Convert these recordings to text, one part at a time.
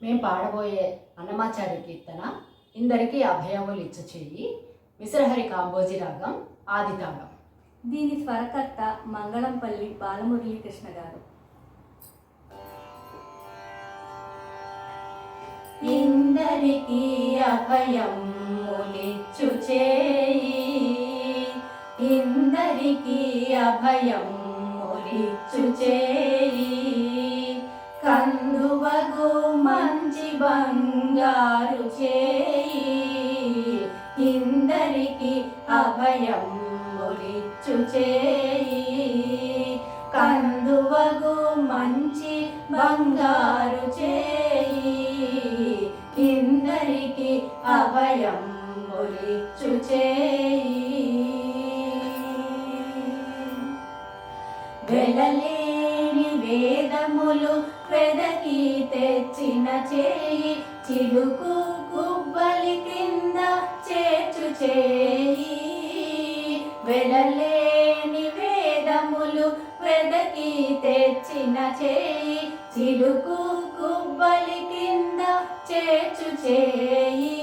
మేము పాడబోయే అన్నమాచార్య కీర్తన ఇందరికీ అభయములు ఇచ్చు చెయ్యి మిశ్రహరి కాంబోజీ రాగం ఆదితాళం. దీని స్వరకర్త మంగళంపల్లి బాలమురళీకృష్ణ గారు. ఇందరికీ అభయములిచ్చు చేయి, ఇందరికీ అభయములిచ్చు చేయి, కందువగు మంచి బంగారు చేయి, ఇందరికీ అభయములిచ్చు చేయి, కందువగు మంచి బంగారు చేయి, ఇందరికీ అభయములిచ్చు చేయి. వెలలేని వేదములు వెదకి తెచ్చిన చేయి, చిలుకు గుబ్బలి కింద చేర్చు చేయి, వెలలేని వేదములు వెదకి తెచ్చిన చేయి, చిలుకు గుబ్బలి కింద చేర్చు చేయి,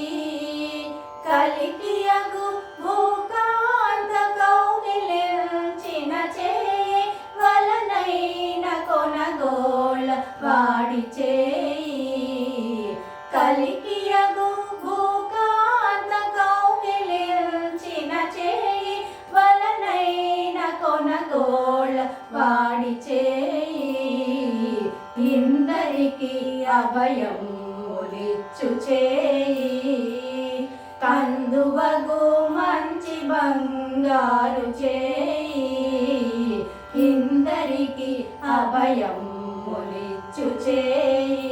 కలికియగు భూకాంత కౌగిలించిన చేయి, వలనైన కొనగోళ్ళ వాడి చేయి, కలికియగు భూకాంత కౌగిలించిన చేయి, వలనైన కొనగోళ్ళ వాడి చేయి, ఇందరికీ అభయములిచ్చు చేయి, కందువగు మంచి బంగారు చేయి, ఇందరికీ అభయములిచ్చు చేయి.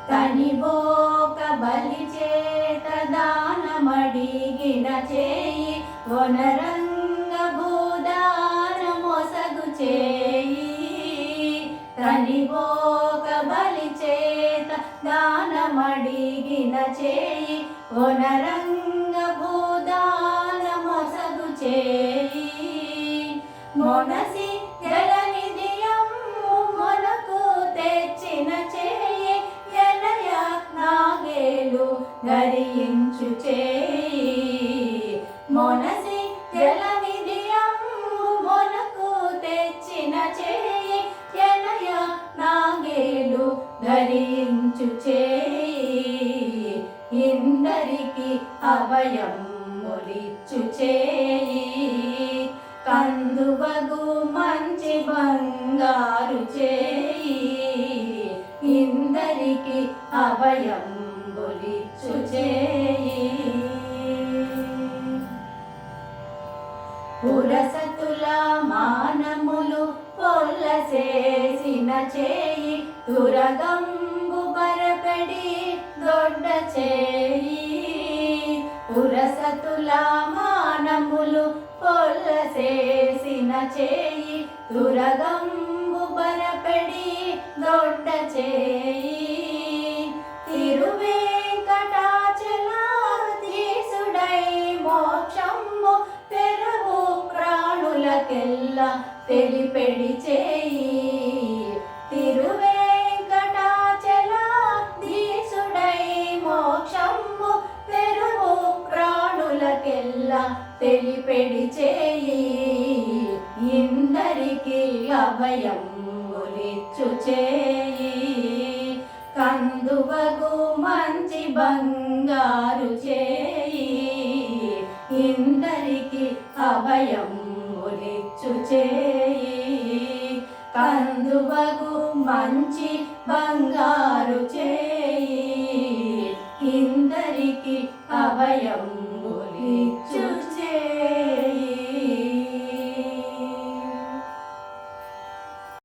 తనిబోక బలి చేత దానమడిగిన చేయి, వనరంగ భూదాన మొసగు చేయి, తనిబోక బలి చేత దానమడిగిన చేయి, వనరంగ భూదాన మొసగు చేయి, మొనసి జలనిధియమ్ము మొనకు తెచ్చిన చేయి, ఎలయ నాగేలు ధరించు చేయి, మొనసి జలనిధియమ్ము మొనకు తెచ్చిన చేయి, ఎలయ నాగేలు ధరించు చేయి, ఇందరికీ అభయములిచ్చు చేయి, కందువగు మంచి బంగారు చేయి, ఇందరికీ అభయములిచ్చు చేయి. పురసతుల మానములు పొల్లసేసిన చేయి, తురగంబు బరపెడి దొడ్డ చేయి, పురసతుల మానములు పొల్లసేసిన చేయి, తురగంబు బరపెడి దొడ్డ చేయి, తిరువేంకటాచలాధీసుడై మోక్షము తెరువు ప్రాణులకెల్లా తెలిపెడి చేయి, తిరువేంకటాచలాధీసుడై మోక్షము తెరువు ప్రాణులకెల్లా తెలిపెడి చేయి, ఇందరికీ అభయములిచ్చు చేయి, కందువగు మంచి బంగారు చేయి, ఇందరికీ అభయములిచ్చు చేయి, కందువగు మంచి బంగారు చేయి, ఇందరికీ అభయములిచ్చు